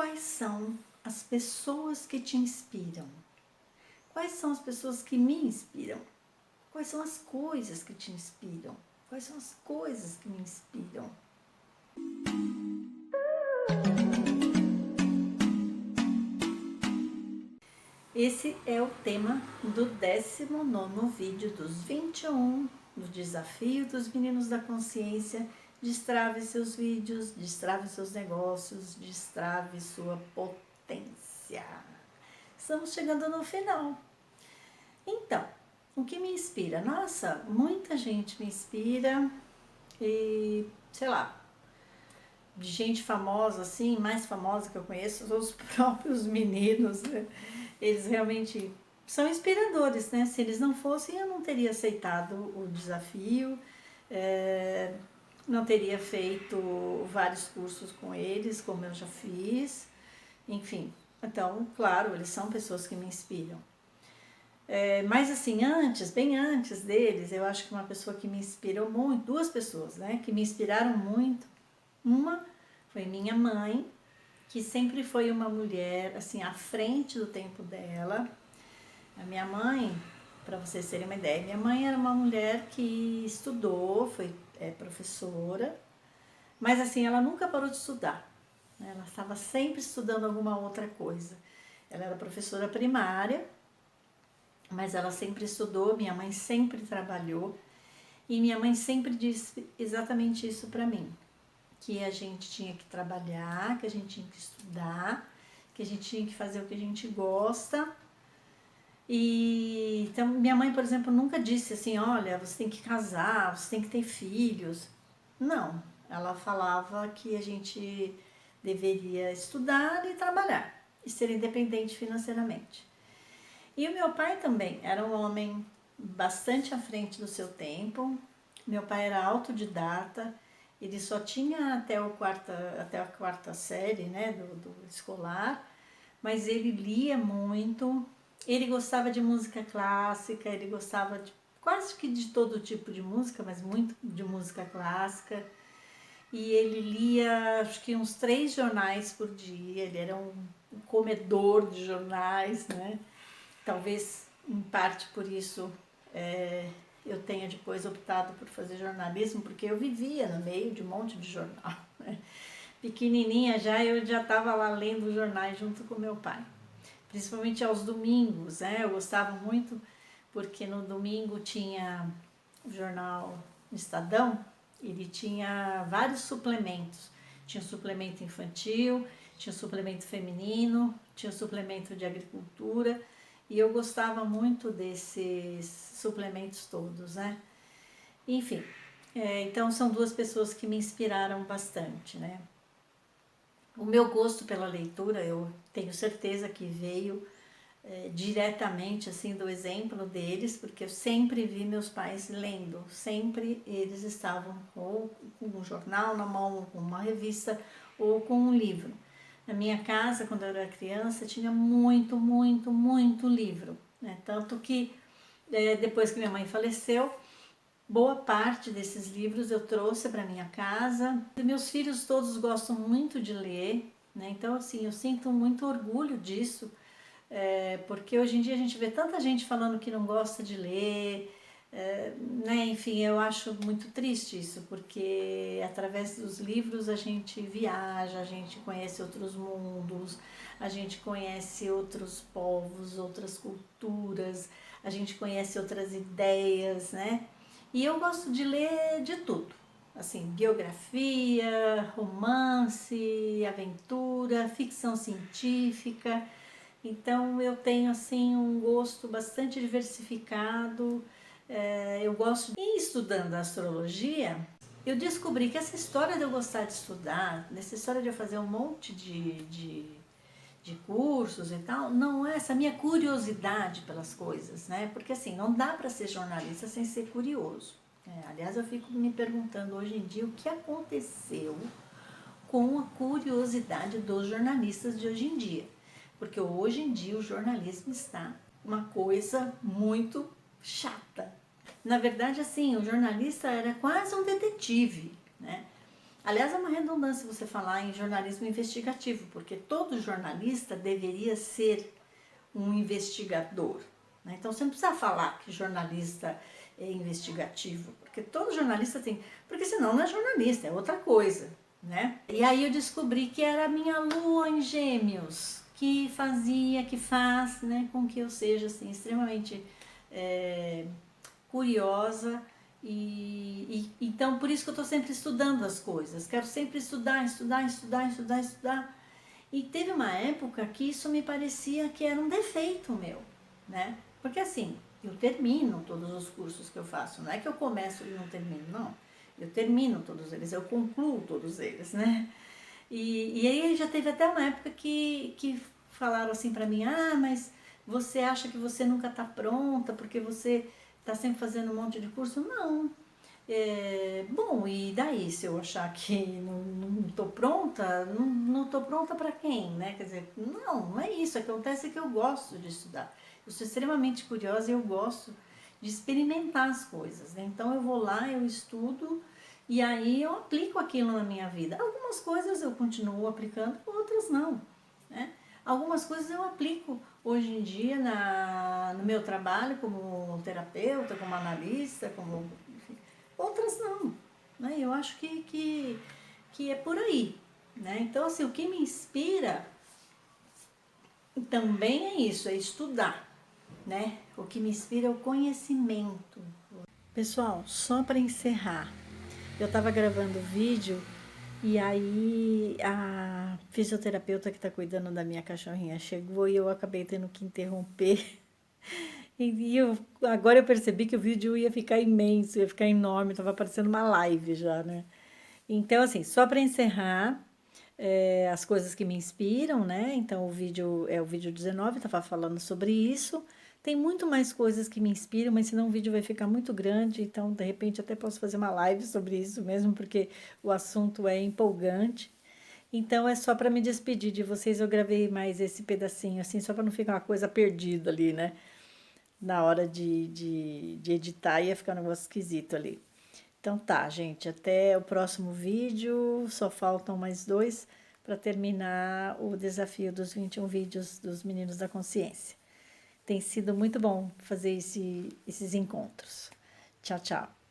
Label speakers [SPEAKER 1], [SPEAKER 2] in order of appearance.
[SPEAKER 1] quais são as pessoas que te inspiram? Quais são as pessoas que me inspiram? Quais são as coisas que te inspiram? Quais são as coisas que me inspiram? Esse é o tema do 19º vídeo dos 21 do Desafio dos Meninos da Consciência. Destrave seus vídeos, destrave seus negócios, destrave sua potência. Estamos chegando no final. Então, o que me inspira? Nossa, muita gente me inspira e, sei lá, de gente famosa assim, mais famosa que eu conheço, são os próprios meninos, né? Eles realmente são inspiradores, né? Se eles não fossem, eu não teria aceitado o desafio, não teria feito vários cursos com eles, como eu já fiz, enfim. Então, claro, eles são pessoas que me inspiram. Mas assim, bem antes deles, eu acho que uma pessoa que me inspirou muito, duas pessoas, né, que me inspiraram muito. Uma foi minha mãe, que sempre foi uma mulher, assim, à frente do tempo dela. A minha mãe, para vocês terem uma ideia, minha mãe era uma mulher que estudou, foi professora, mas assim, ela nunca parou de estudar, né? Ela estava sempre estudando alguma outra coisa. Ela era professora primária, mas ela sempre estudou, minha mãe sempre trabalhou, e minha mãe sempre disse exatamente isso para mim, que a gente tinha que trabalhar, que a gente tinha que estudar, que a gente tinha que fazer o que a gente gosta. E então minha mãe, por exemplo, nunca disse assim, olha, você tem que casar, você tem que ter filhos. Não, ela falava que a gente deveria estudar e trabalhar e ser independente financeiramente. E o meu pai também era um homem bastante à frente do seu tempo. Meu pai era autodidata, ele só tinha até a quarta série, né, do escolar, mas ele lia muito, ele gostava de música clássica, ele gostava de quase que de todo tipo de música, mas muito de música clássica. E ele lia, acho que uns 3 jornais por dia, ele era um comedor de jornais, né? Talvez, em parte por isso, eu tenha depois optado por fazer jornalismo, porque eu vivia no meio de um monte de jornal, né? Pequenininha eu já estava lá lendo jornais junto com meu pai. Principalmente aos domingos, né? Eu gostava muito, porque no domingo tinha o jornal Estadão, ele tinha vários suplementos. Tinha suplemento infantil, tinha suplemento feminino, tinha suplemento de agricultura, e eu gostava muito desses suplementos todos, né? Enfim, então são duas pessoas que me inspiraram bastante, né? O meu gosto pela leitura, eu tenho certeza que veio diretamente assim do exemplo deles, porque eu sempre vi meus pais lendo, sempre eles estavam ou com um jornal na mão, ou com uma revista, ou com um livro. Na minha casa, quando eu era criança, tinha muito, muito, muito livro, né? Tanto que depois que minha mãe faleceu, boa parte desses livros eu trouxe para minha casa. Meus filhos todos gostam muito de ler, né? Então assim, eu sinto muito orgulho disso, porque hoje em dia a gente vê tanta gente falando que não gosta de ler, né? Enfim, eu acho muito triste isso, porque através dos livros a gente viaja, a gente conhece outros mundos, a gente conhece outros povos, outras culturas, a gente conhece outras ideias, né? E eu gosto de ler de tudo, assim, biografia, romance, aventura, ficção científica. Então eu tenho assim um gosto bastante diversificado. Eu gosto. E estudando astrologia, eu descobri que essa história de eu gostar de estudar, dessa história de eu fazer um monte de cursos e tal, não é essa minha curiosidade pelas coisas, né? Porque assim, não dá para ser jornalista sem ser curioso. Aliás, eu fico me perguntando hoje em dia o que aconteceu com a curiosidade dos jornalistas de hoje em dia. Porque hoje em dia o jornalismo está uma coisa muito chata. Na verdade, assim, o jornalista era quase um detetive, né? Aliás, é uma redundância você falar em jornalismo investigativo, porque todo jornalista deveria ser um investigador, né? Então você não precisa falar que jornalista é investigativo, porque todo jornalista tem, porque senão não é jornalista, é outra coisa, né? E aí eu descobri que era a minha lua em Gêmeos que fazia, que faz, né, com que eu seja assim extremamente curiosa e então por isso que eu estou sempre estudando as coisas, quero sempre estudar, estudar, estudar, estudar, estudar. E teve uma época que isso me parecia que era um defeito meu, né? Porque assim, eu termino todos os cursos que eu faço, não é que eu começo e não termino, não. Eu termino todos eles, eu concluo todos eles, né? E aí já teve até uma época que falaram assim para mim, ah, mas você acha que você nunca está pronta porque você está sempre fazendo um monte de curso? Não. Bom, e daí se eu achar que não estou pronta, não estou pronta para quem, né? Quer dizer, não é isso. Acontece que eu gosto de estudar. Eu sou extremamente curiosa e eu gosto de experimentar as coisas, né? Então eu vou lá, eu estudo e aí eu aplico aquilo na minha vida. Algumas coisas eu continuo aplicando, outras não, né? Algumas coisas eu aplico hoje em dia no meu trabalho como terapeuta, como analista, como outras não, né? Eu acho que é por aí, né? Então, assim, o que me inspira também é isso, é estudar, né? O que me inspira é o conhecimento. Pessoal, só para encerrar, eu estava gravando vídeo e aí a fisioterapeuta que está cuidando da minha cachorrinha chegou e eu acabei tendo que interromper. Agora eu percebi que o vídeo ia ficar imenso, ia ficar enorme, estava parecendo uma live já, né? Então, assim, só para encerrar, as coisas que me inspiram, né? Então, o vídeo é o vídeo 19, estava falando sobre isso. Tem muito mais coisas que me inspiram, mas senão o vídeo vai ficar muito grande, então, de repente, até posso fazer uma live sobre isso mesmo, porque o assunto é empolgante. Então, é só para me despedir de vocês, eu gravei mais esse pedacinho, assim, só para não ficar uma coisa perdida ali, né? Na hora de editar ia ficar um negócio esquisito ali. Então tá, gente, até o próximo vídeo. Só faltam mais dois para terminar o desafio dos 21 vídeos dos Meninos da Consciência. Tem sido muito bom fazer esses encontros. Tchau, tchau.